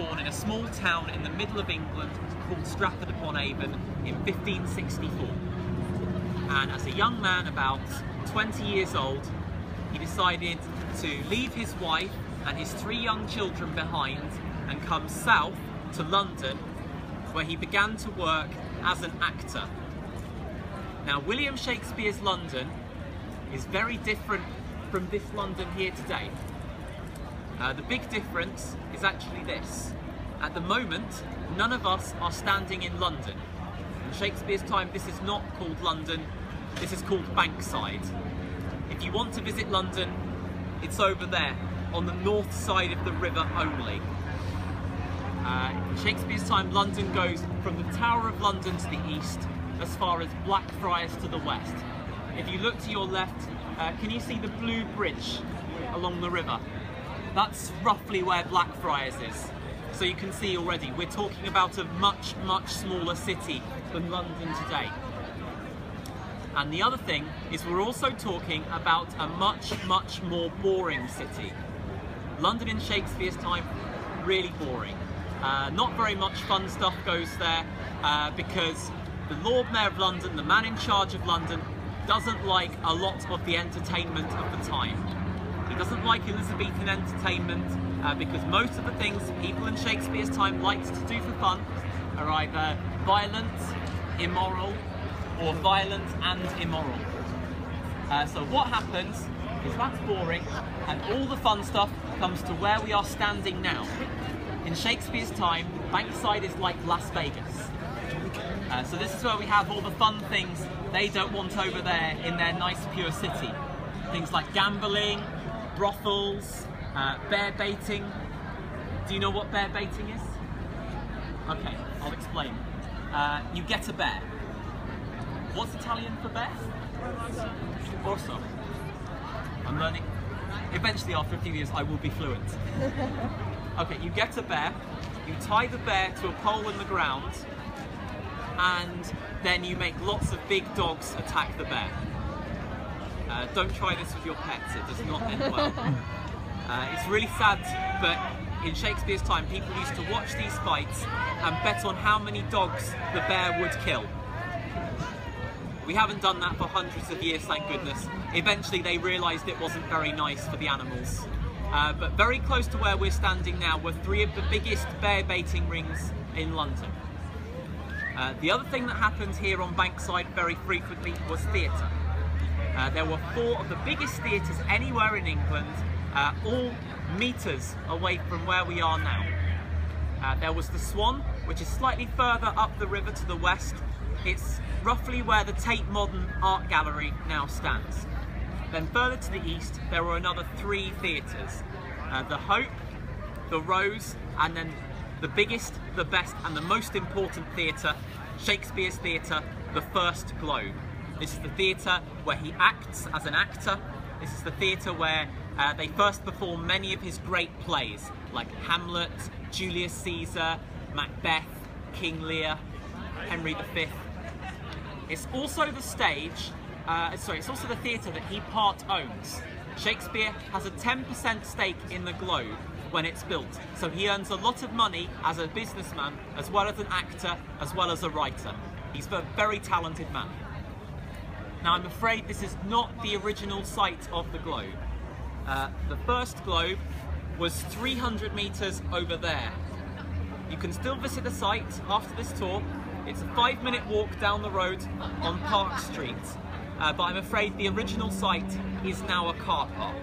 born in a small town in the middle of England called Stratford-upon-Avon in 1564. And as a young man, about 20 years old, he decided to leave his wife and his 3 young children behind and come south to London, where he began to work as an actor. Now, William Shakespeare's London is very different from this London here today. The big difference is actually this. At the moment, none of us are standing in London. In Shakespeare's time, this is not called London, this is called Bankside. If you want to visit London, it's over there, on the north side of the river only. In Shakespeare's time, London goes from the Tower of London to the east, as far as Blackfriars to the west. If you look to your left, can you see the blue bridge along the river? That's roughly where Blackfriars is. So you can see already, we're talking about a much, much smaller city than London today. And the other thing is we're also talking about a much, much more boring city. London in Shakespeare's time, really boring. Not very much fun stuff goes there because the Lord Mayor of London, the man in charge of London, doesn't like a lot of the entertainment of the time. He doesn't like Elizabethan entertainment because most of the things people in Shakespeare's time liked to do for fun are either violent, immoral, or violent and immoral. So what happens is that's boring, and all the fun stuff comes to where we are standing now. In Shakespeare's time, Bankside is like Las Vegas. So this is where we have all the fun things they don't want over there in their nice pure city. Things like gambling, brothels, bear baiting. Do you know what bear baiting is? Okay, I'll explain. You get a bear. What's Italian for bear? Orso. I'm learning. Eventually, after a few years, I will be fluent. Okay, you get a bear, you tie the bear to a pole in the ground, and then you make lots of big dogs attack the bear. Don't try this with your pets, it does not end well. It's really sad, but in Shakespeare's time, people used to watch these fights and bet on how many dogs the bear would kill. We haven't done that for hundreds of years, thank goodness. Eventually they realised it wasn't very nice for the animals. But very close to where we're standing now were 3 of the biggest bear baiting rings in London. The other thing that happened here on Bankside very frequently was theatre. There were 4 of the biggest theatres anywhere in England, all metres away from where we are now. There was the Swan, which is slightly further up the river to the west. It's roughly where the Tate Modern Art Gallery now stands. Then further to the east, there were another 3 theatres. The Hope, the Rose, and then the biggest, the best, and the most important theatre, Shakespeare's theatre, the First Globe. This is the theatre where he acts as an actor. This is the theatre where they first perform many of his great plays, like Hamlet, Julius Caesar, Macbeth, King Lear, Henry V. It's also the stage, it's also the theatre that he part owns. Shakespeare has a 10% stake in the Globe when it's built, so he earns a lot of money as a businessman, as well as an actor, as well as a writer. He's a very talented man. Now, I'm afraid this is not the original site of the Globe. The First Globe was 300 metres over there. You can still visit the site after this tour. It's a 5-minute walk down the road on Park Street, but I'm afraid the original site is now a car park,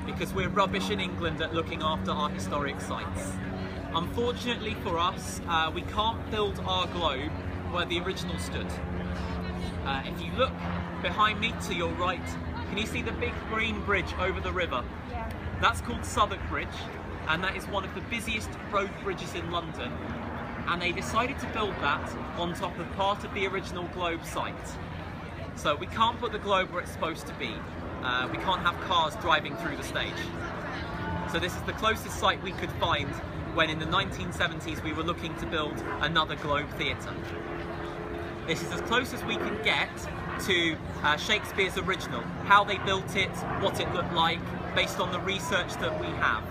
because we're rubbish in England at looking after our historic sites. Unfortunately for us, we can't build our Globe where the original stood. If you look behind me to your right, can you see the big green bridge over the river? Yeah. That's called Southwark Bridge, and that is one of the busiest road bridges in London. And they decided to build that on top of part of the original Globe site. So we can't put the Globe where it's supposed to be. We can't have cars driving through the stage. So this is the closest site we could find when in the 1970s we were looking to build another Globe theatre. This is as close as we can get to Shakespeare's original, how they built it, what it looked like, based on the research that we have.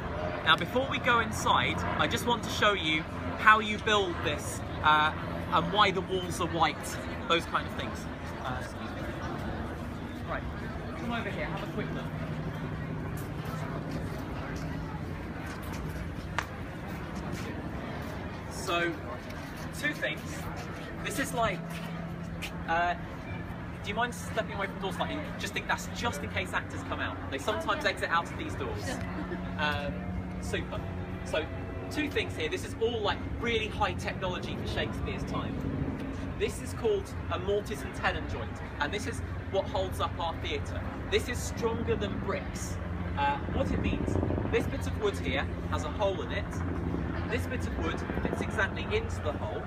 Now before we go inside, I just want to show you how you build this and why the walls are white, those kind of things. Excuse me. Right, come over here, have a quick look. So, two things. This is like, do you mind stepping away from the door slightly? Just think that's just in case actors come out. They sometimes exit out of these doors. Super. So, two things here. This is all like really high technology for Shakespeare's time. This is called a mortise and tenon joint, and this is what holds up our theatre. This is stronger than bricks. What it means, this bit of wood here has a hole in it. This bit of wood fits exactly into the hole,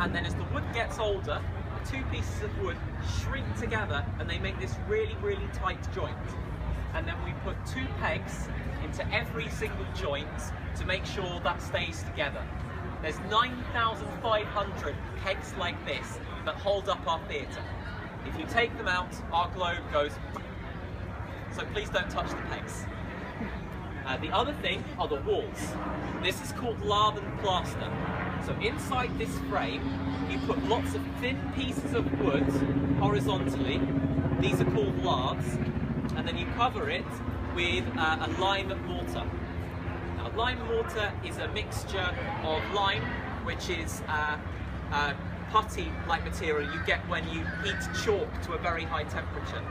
and then as the wood gets older, the two pieces of wood shrink together and they make this really, really tight joint. And then we put two pegs into every single joint to make sure that stays together. There's 9,500 pegs like this that hold up our theatre. If you take them out, our globe goes, so please don't touch the pegs. The other thing are the walls. This is called lath and plaster. So inside this frame, you put lots of thin pieces of wood horizontally. These are called laths. And then you cover it with a lime mortar. Now, lime mortar is a mixture of lime, which is putty-like material you get when you heat chalk to a very high temperature.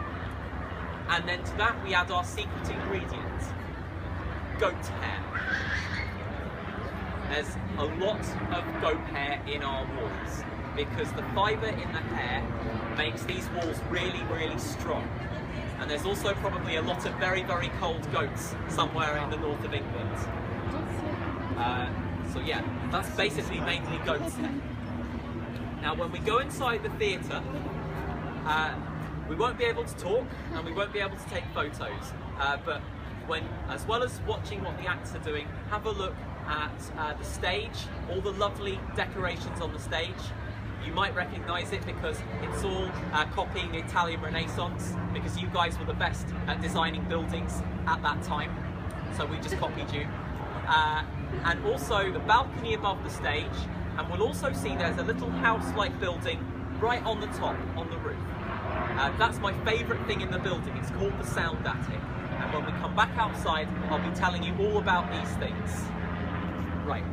And then to that we add our secret ingredient, goat hair. There's a lot of goat hair in our walls because the fibre in the hair makes these walls really, really strong. And there's also probably a lot of very, very cold goats somewhere in the north of England. So yeah, that's basically mainly goat's hair. Now when we go inside the theatre, we won't be able to talk and we won't be able to take photos, but as well as watching what the actors are doing, have a look at the stage, all the lovely decorations on the stage. You might recognise it because it's all copying the Italian Renaissance, because you guys were the best at designing buildings at that time, so we just copied you. And also the balcony above the stage, and we'll also see there's a little house-like building right on the top, on the roof. That's my favourite thing in the building. It's called the sound attic. And when we come back outside, I'll be telling you all about these things. Right.